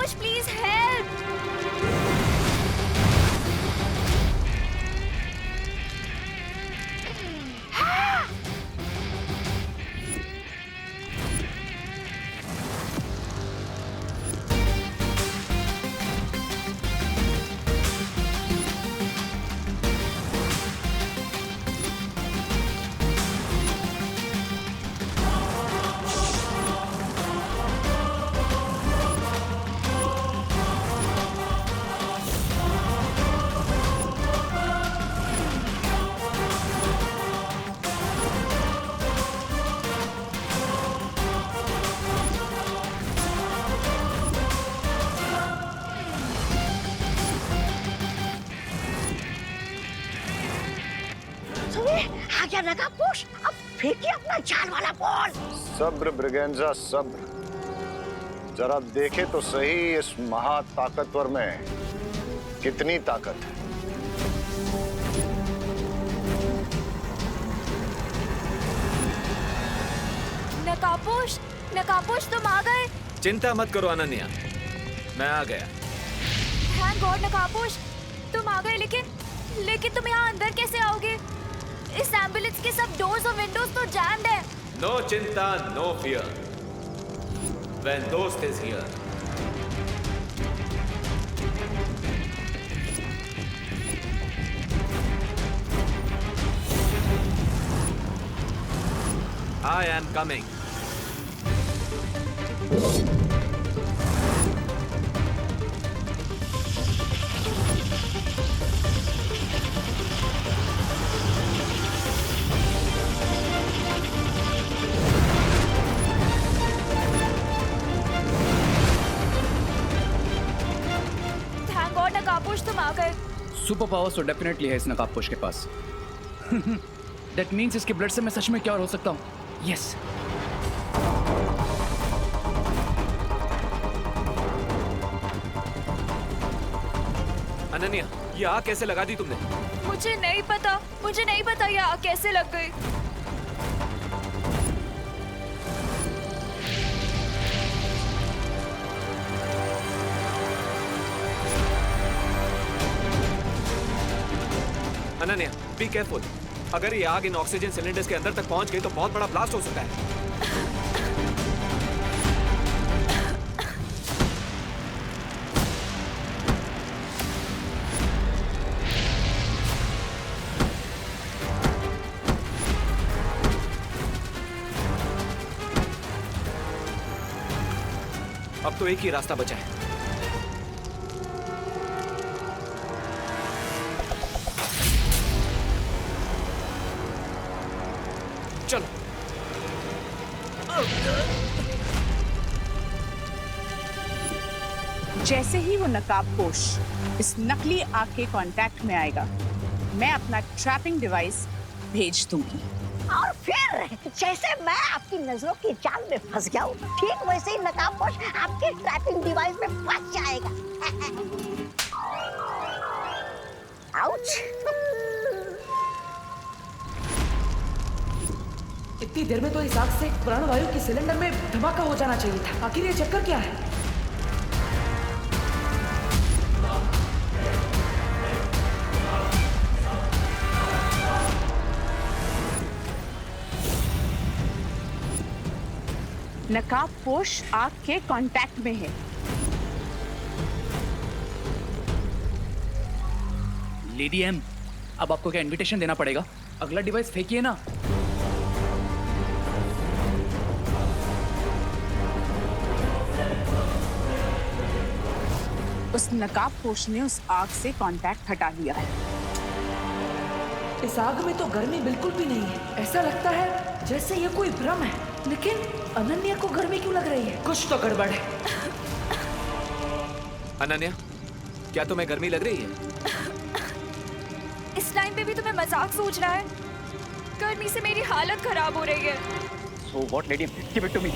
नकापोश please help. आ गया नकाबपोश, अब फेंकिए अपना जाल वाला बॉल। सब्र ब्रिगेंजा सब्र, जरा देखे तो सही इस महाताकतवर में कितनी ताकत है। नकापोश, नकापोश तुम आ गए। चिंता मत करो अनन्या, मैं आ गया। थैंक गॉड नकापोश, तुम आ गए। लेकिन तुम यहाँ अंदर कैसे आओगे? इस एम्बुलेंस के सब डोर्स और विंडोज तो जैम्ड है। नो चिंता, नो फियर, व्हेन दोस्त is here. I am coming. Thank God नकापोश तुम आ गए। सुपर पावर्स तो डेफिनेटली है इस नकाबपोश के पास। दैट मीन्स इसके ब्लड से मैं सच में क्या हो सकता हूँ। यस अनन्या, ये आग कैसे लगा दी तुमने? मुझे नहीं पता ये आग कैसे लग गई। Ananya, be careful. अगर ये आग इन ऑक्सीजन सिलेंडर्स के अंदर तक पहुंच गई तो बहुत बड़ा ब्लास्ट हो सकता है। अब तो एक ही रास्ता बचा है। चलो। जैसे ही वो नकाबपोश इस नकली आग के कांटेक्ट में आएगा, मैं अपना ट्रैपिंग डिवाइस भेज दूंगी। और फिर जैसे मैं आपकी नजरों की जाल में फंस गया हूँ, ठीक वैसे ही नकाबपोश आपके ट्रैपिंग डिवाइस में फंस जाएगा। आउच। इतनी देर में तो इस आग से प्राणवायु के सिलेंडर में धमाका हो जाना चाहिए था। आखिर ये चक्कर क्या है? नकाबपोश आग के कांटेक्ट में है। लेडी एम, अब आपको क्या इनविटेशन देना पड़ेगा? अगला डिवाइस फेंकिए ना। उस नकाबपोश ने उस आग से कांटेक्ट हटा लिया है। इस आग में तो गर्मी बिल्कुल भी नहीं है। ऐसा लगता है जैसे ये कोई भ्रम है। लेकिन अनन्या को गर्मी क्यों लग रही है? कुछ तो गड़बड़ है। अनन्या, क्या तुम्हें गर्मी लग रही है? इस टाइम पे भी तुम्हें मजाक सूझ रहा है? गर्मी से मेरी हालत खराब हो रही है। So what, lady? Give it to me.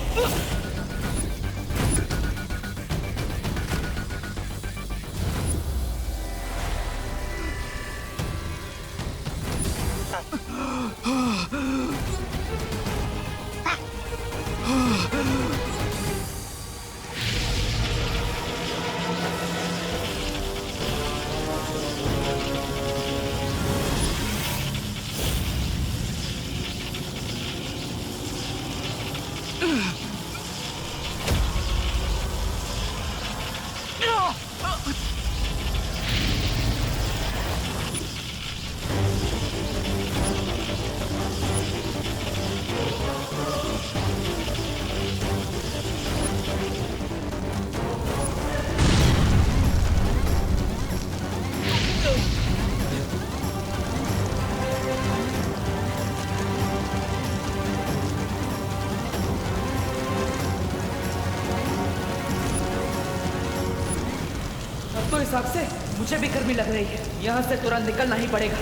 तो हिसाब से मुझे भी गर्मी लग रही है। यहाँ से तुरंत निकलना ही पड़ेगा।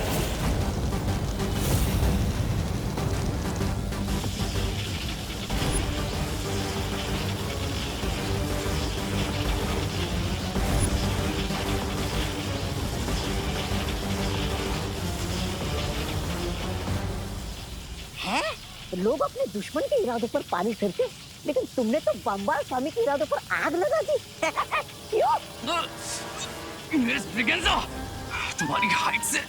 हैं? लोग अपने दुश्मन के इरादों पर पानी फिरते, लेकिन तुमने तो बम्बाल स्वामी के इरादों पर आग लगा दी। क्यों? मिस ब्रिगेंजा, तुम्हारी हाइट से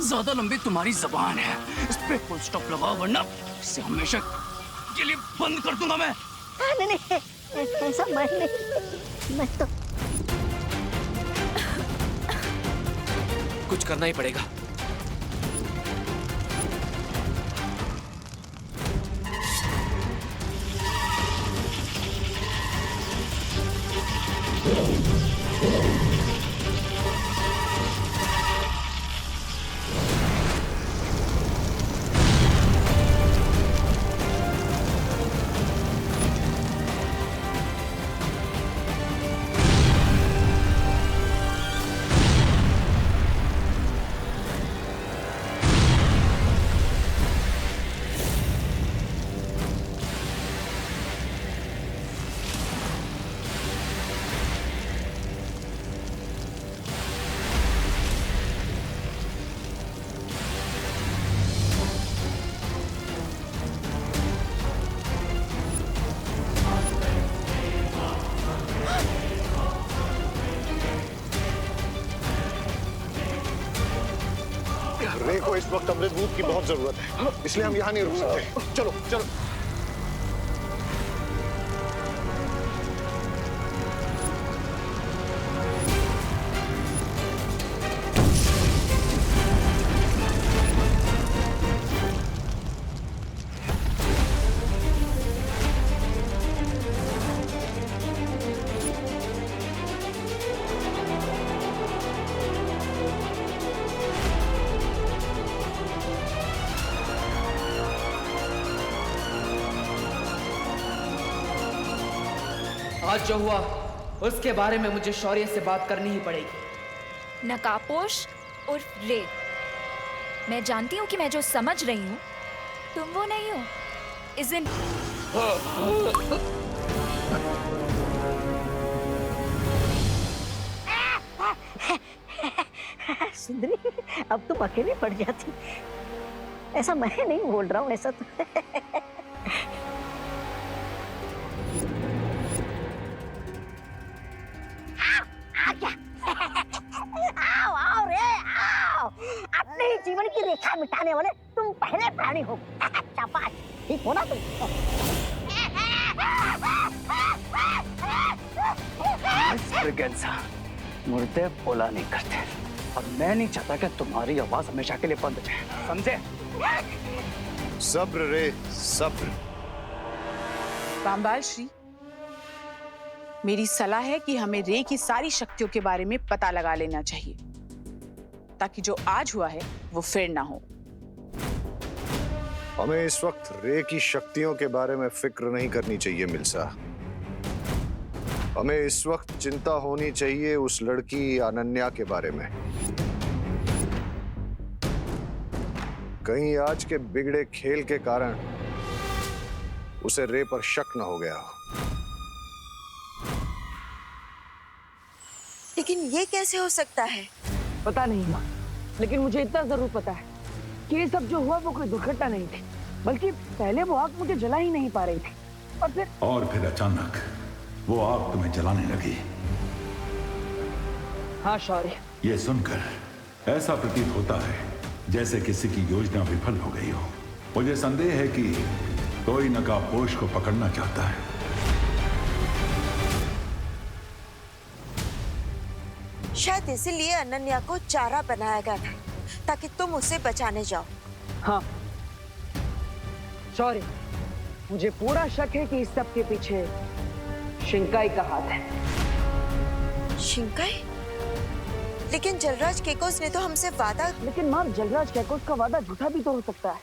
ज्यादा लंबी तुम्हारी जबान है। इस पे फुल स्टॉप लगाओ, वरना इसे हमेशा के लिए बंद कर दूंगा मैं। नहीं नहीं, ऐसा मैं नहीं, मैं तो कुछ करना ही पड़ेगा। रे को इस वक्त अमृत दूध की बहुत जरूरत है, इसलिए हम यहाँ नहीं रुक सकते। चलो चलो। आज जो हुआ उसके बारे में मुझे शौर्य से बात करनी ही पड़ेगी। नकाबपोश उर्फ रे, मैं जानती हूँ कि मैं जो समझ रही हूँ तुम वो नहीं हो। इज़न सुंदरी, अब तुम अकेले पड़ जाती। ऐसा मैं नहीं बोल रहा हूँ, ऐसा तो आओ आओ रे आओ, अपने ही जीवन की रेखा मिटाने वाले तुम पहले प्राणी हो। शाबाश, ठीक हो ना तुम? मुर्दे बोला नहीं करते, और मैं नहीं चाहता कि तुम्हारी आवाज हमेशा के लिए बंद हो जाए, समझे? सब्र रे, सब्र। बाम्बाल श्री, मेरी सलाह है कि हमें रे की सारी शक्तियों के बारे में पता लगा लेना चाहिए, ताकि जो आज हुआ है वो फिर ना हो। हमें इस वक्त रे की शक्तियों के बारे में फिक्र नहीं करनी चाहिए मिल्सा। हमें इस वक्त चिंता होनी चाहिए उस लड़की अनन्या के बारे में। कहीं आज के बिगड़े खेल के कारण उसे रे पर शक न हो गया हो। लेकिन ये कैसे हो सकता है? पता नहीं माँ, लेकिन मुझे इतना जरूर पता है कि ये सब जो हुआ वो कोई दुर्घटना नहीं थी, बल्कि पहले वो आग मुझे जला ही नहीं पा रही थी, और फिर अचानक वो आग तुम्हें जलाने लगी। हाँ शौर्य, ये सुनकर ऐसा प्रतीत होता है जैसे किसी की योजना विफल हो गई हो। मुझे संदेह है कि कोई नकाबपोश को पकड़ना चाहता है। शायद इसीलिए अनन्या को चारा बनाया गया था, ताकि तुम उसे बचाने जाओ। हाँ शौर्य, मुझे पूरा शक है कि इस सब के पीछे शिंकाई का हाथ है। शिंकाई? लेकिन जलराज केकोस ने तो हमसे वादा। लेकिन माँ, जलराज केकोस का वादा झूठा भी तो हो सकता है,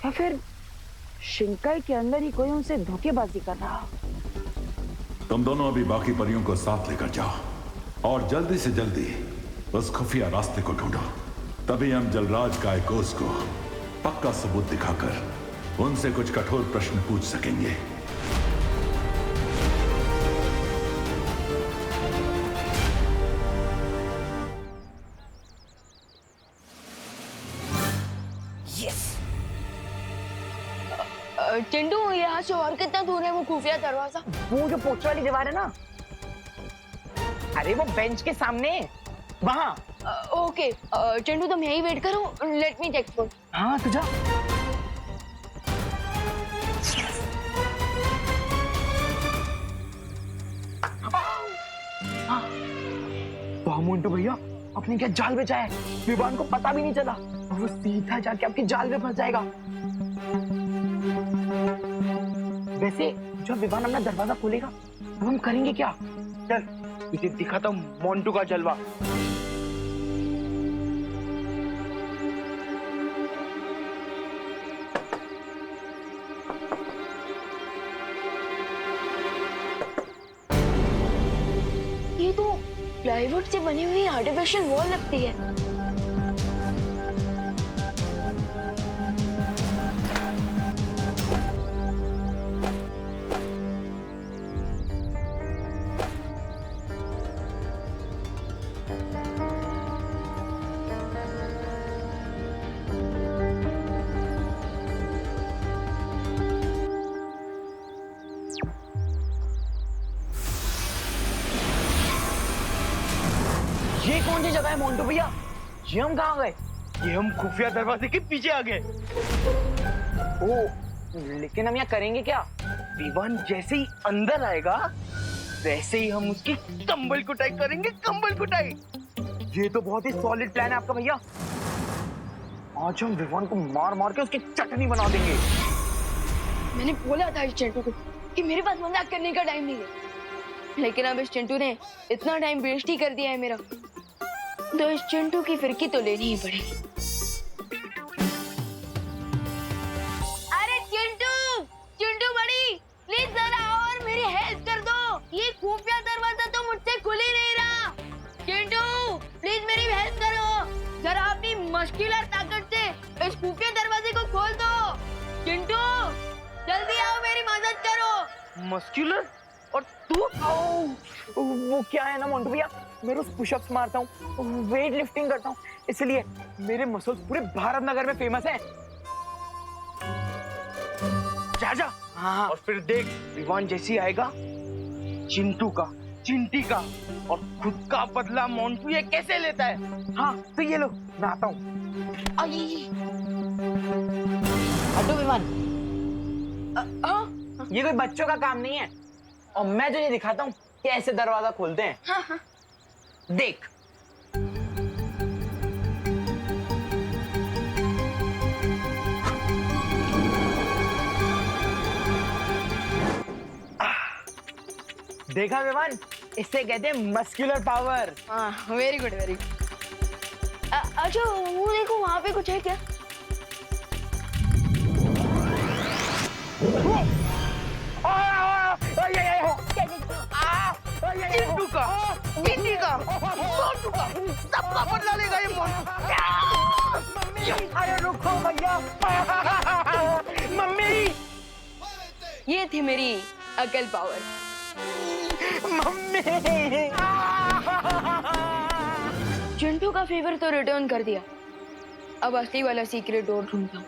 या फिर शिंकाई के अंदर ही कोई उनसे धोखेबाजी कर रहा हो। तुम दोनों अभी बाकी परियों को साथ लेकर जाओ और जल्दी से जल्दी उस खुफिया रास्ते को ढूंढो। तभी हम जलराज कायकोस को पक्का सबूत दिखाकर उनसे कुछ कठोर प्रश्न पूछ सकेंगे। चिंटू, यहाँ से और कितना दूर है वो खुफिया दरवाजा? वो जो पोस्ट वाली दीवार है ना, अरे वो बेंच के सामने वहाँ। ओके चिंटू, तुम यही वेट करो, लेट मी चेक फॉर। हाँ तो जा। वाह मोंटू भैया, आपने क्या जाल बिछाया है, विवान को पता भी नहीं चला और वो सीधा जाके आपके जाल में फंस जाएगा। वैसे जब विवान अपना दरवाजा खोलेगा तो हम करेंगे क्या? चल तुझे दिखाता हूँ मोंटू का जलवा। ये तो प्लाईवुड से बनी हुई आर्टिफिशियल वॉल लगती है। ये कौन सी जगह है मोंटू भैया? ये हम कहाँ गए? ये हम खुफिया दरवाजे के पीछे आ गए। ओ, लेकिन हम यहाँ करेंगे क्या? विवान जैसे ही अंदर आएगा वैसे ही हम उसकी कंबल कुटाई करेंगे, कंबल कुटाई। ये तो बहुत ही सॉलिड प्लान है आपका भैया। आज हम विवान को मार मार के उसकी चटनी बना देंगे। मैंने बोला था इस चिंटू को कि मेरे पास मजाक करने का टाइम नहीं है, लेकिन अब इस चिंटू ने इतना टाइम वेस्ट ही कर दिया है मेरा, तो इस चिंटू की फिरकी तो लेनी ही पड़ेगी। अरे चिंटू, चिंटू बड़ी, प्लीज जरा और मेरी हेल्प कर दो। ये खुफिया दरवाजा तो मुझसे खुल ही नहीं रहा। चिंटू प्लीज मेरी हेल्प करो, जरा अपनी मस्कुलर ताकत से इस खुफिया दरवाजे को खोल दो। चिंटू जल्दी आओ, मेरी मदद करो। मस्कुलर? और तू? वो क्या है ना मोंटू भैया, मैं रोज पुशअप्स मारता हूँ, वेट लिफ्टिंग करता हूँ, इसलिए मेरे मसल्स पूरे भारत नगर में फेमस हैं। जा जा। हाँ। और फिर देख विवान जैसी आएगा, चिंटू का, चिंटी का और खुद का बदला मोंटू ये कैसे लेता है। हाँ तो ये लो, मैं आता हूँ। हटो विवान। ये कोई बच्चों का काम नहीं है, और मैं तुझे दिखाता हूँ कैसे दरवाजा खोलते हैं। हाँ हाँ। देख। देखा विमान, इससे कहते हैं मस्कुलर पावर। हाँ वेरी गुड, वेरी गुड। अच्छा वो देखो, वहाँ पे कुछ है क्या? चिंटू का, चिंटी का, मोंटू का, सबका बदला लेगा ये मोंटू। अरे रुको भैया। मम्मी, ये थी मेरी अकल पावर। मम्मी। चिंटू का फेवर तो रिटर्न कर दिया, अब असली वाला सीक्रेट डोर ढूंढता हूँ।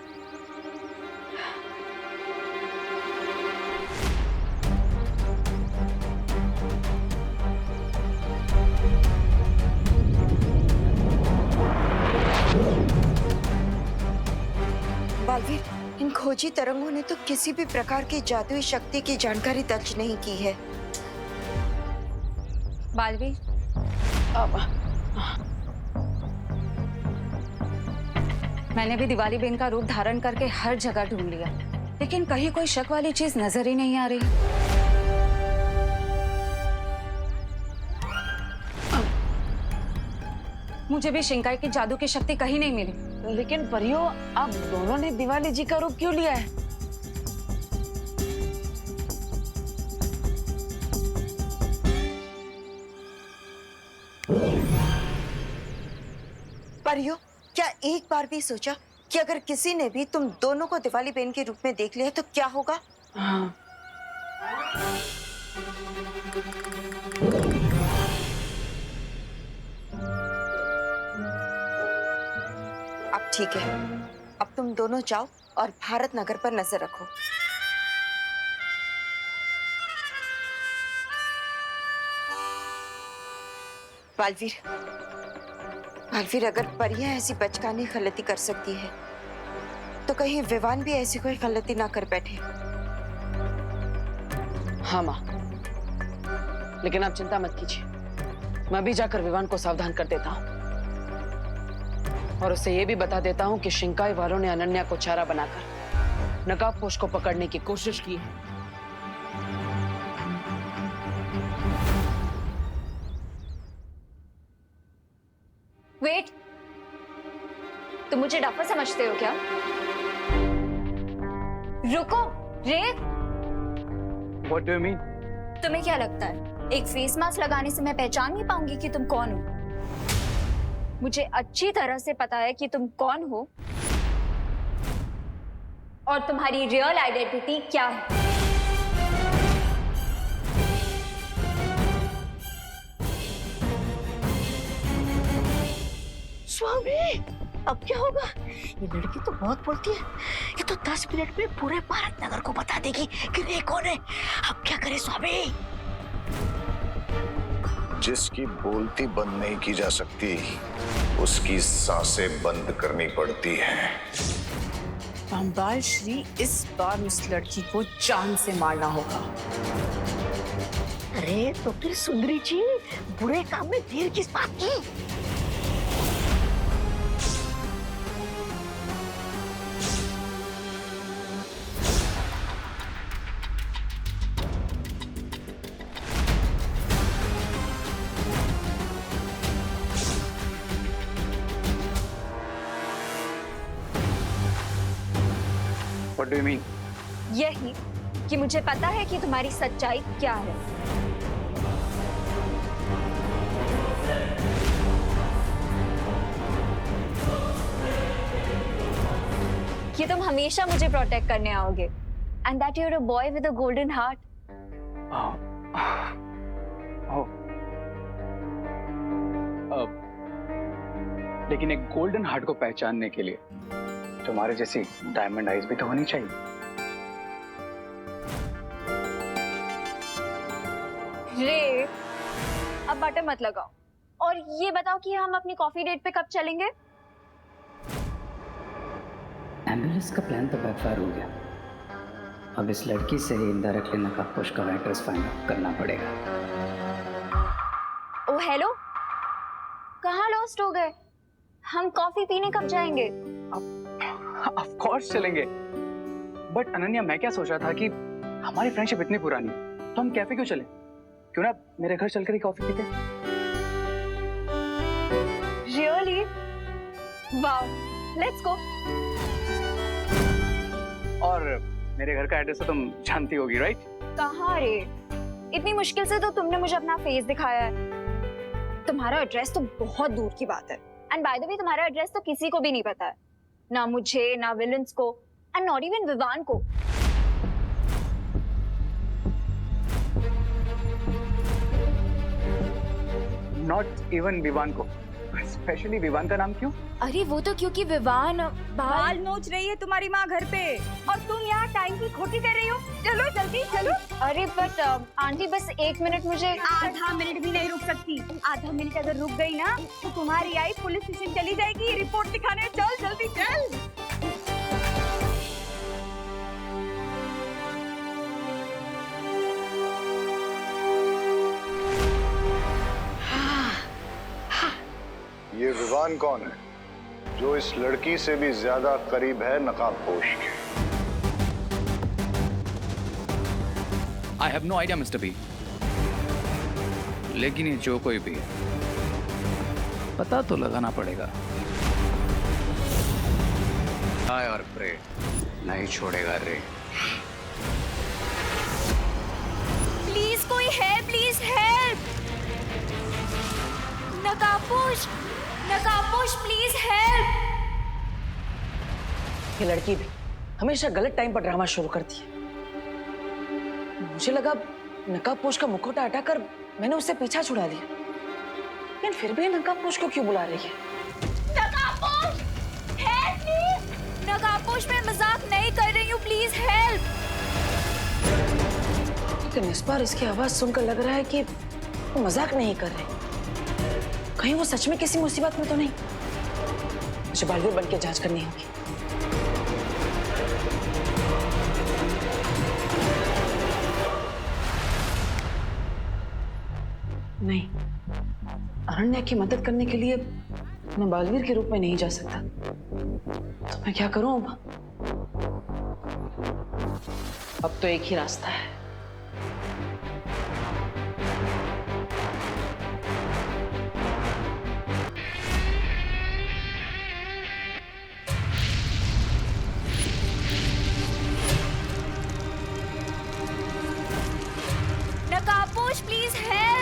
बालवीर, इन खोजी तरंगों ने तो किसी भी प्रकार की जादुई शक्ति की जानकारी दर्ज नहीं की है। बालवीर, मैंने भी दिवाली बेन का रूप धारण करके हर जगह ढूंढ लिया, लेकिन कहीं कोई शक वाली चीज नजर ही नहीं आ रही। मुझे भी शिंकाई की जादू की शक्ति कहीं नहीं मिली। लेकिन परियों, आप दोनों ने दिवाली जी का रूप क्यों लिया है? परियो, क्या एक बार भी सोचा कि अगर किसी ने भी तुम दोनों को दिवाली बहन के रूप में देख लिया तो क्या होगा? हाँ। अब ठीक है, अब तुम दोनों जाओ और भारत नगर पर नजर रखो। बालवीर, बालवीर, अगर परियां ऐसी बचकानी गलती कर सकती है तो कहीं विवान भी ऐसी कोई गलती ना कर बैठे। हाँ माँ, लेकिन आप चिंता मत कीजिए, मैं भी जाकर विवान को सावधान कर देता हूँ और उसे ये भी बता देता हूँ कि शिंकाई वालों ने अनन्या को चारा बनाकर नकाबपोश को पकड़ने की कोशिश की है। वेट, तुम मुझे डफर समझते हो क्या? रुको, रे। What do you mean? तुम्हें क्या लगता है एक फेस मास्क लगाने से मैं पहचान नहीं पाऊंगी कि तुम कौन हो? मुझे अच्छी तरह से पता है कि तुम कौन हो और तुम्हारी रियल आइडेंटिटी क्या है। स्वामी, अब क्या होगा? ये लड़की तो बहुत बोलती है, ये तो 10 मिनट में पूरे भारत नगर को बता देगी कि रे कौन है। अब क्या करे स्वामी? जिसकी बोलती बंद नहीं की जा सकती, उसकी सांसें बंद करनी पड़ती हैं। पांबाल श्री, इस बार उस लड़की को जान से मारना होगा। अरे तो फिर सुंदरी जी, बुरे काम में देर किस बात की? What do you mean? यही कि मुझे पता है कि तुम्हारी सच्चाई क्या है। कि तुम हमेशा मुझे प्रोटेक्ट करने आओगे and that you are a boy with a golden heart. लेकिन एक गोल्डन हार्ट को पहचानने के लिए तुम्हारे जैसी डायमंड आइज भी तो होनी चाहिए। रे, अब बटन मत लगाओ और ये बताओ कि हम अपनी कॉफी डेट पे कब चलेंगे? एम्बुलेंस का प्लान तो बैकफायर हो गया। अब इस लड़की से ही इनडायरेक्टली नकाबपोश का एड्रेस फाइंड आउट करना पड़ेगा। ओ हेलो, कहाँ लॉस्ट हो गए? हम कॉफी पीने कब जाएंगे? ऑफ कोर्स चलेंगे। बट अनन्या, मैं क्या सोच रहा था कि हमारी फ्रेंडशिप इतनी पुरानी है तो हम कैफे क्यों चलें? क्यों ना मेरे घर चलकर ही कॉफी पीते? रियली? Wow, let's go. और मेरे घर का एड्रेस तो तुम जानती होगी, राइट? कहाँ रे? इतनी मुश्किल से तो तुमने मुझे अपना फेस दिखाया है। तुम्हारा एड्रेस तो बहुत दूर की बात है। एंड बाय द वे, तुम्हारा एड्रेस तो किसी को भी नहीं पता है, ना मुझे, ना विलन्स को, एंड नॉट इवन विवान को। नॉट इवन विवान को? स्पेशली विवान का नाम क्यों? अरे वो तो क्योंकि विवान बाल नोच रही है तुम्हारी माँ घर पे और तुम यहाँ टाइम की खोटी कर रही हो। चलो जल्दी चलो। अरे बट आंटी, बस 1 मिनट मुझे। आधा मिनट भी नहीं रुक सकती। आधा मिनट अगर रुक गई ना तो तुम्हारी आई पुलिस स्टेशन चली जाएगी रिपोर्ट दिखाने। चल जल्दी चल। ये विवान कौन है जो इस लड़की से भी ज्यादा करीब है नकाबपोश के? I have no idea mister B, लेकिन ये जो कोई भी है पता तो लगाना पड़ेगा। आय और प्रे नहीं छोड़ेगा रे। प्लीज कोई हेल्प, प्लीज हेल्प। नकाबपोश, नकाबपोश प्लीज हेल्प। ये लड़की भी हमेशा गलत टाइम पर ड्रामा शुरू करती है। मुझे लगा नकाबपोश का मुखौटा हटाकर मैंने उससे पीछा छुड़ा लिया, लेकिन फिर भी नकाबपोश को क्यों बुला रही है? नकाबपोश हेल्प प्लीज। नकाबपोश मैं मजाक नहीं कर रही हूँ, प्लीज हेल्प। लेकिन इस बार इसकी आवाज सुनकर लग रहा है कि वो मजाक नहीं कर रहे। कहीं वो सच में किसी मुसीबत में तो नहीं? मुझे बालवीर बन के जांच करनी होगी। नहीं, अरण्या की मदद करने के लिए मैं बालवीर के रूप में नहीं जा सकता। तो मैं क्या करूं अब? अब तो एक ही रास्ता है। नकाबपोश प्लीज हेल्प।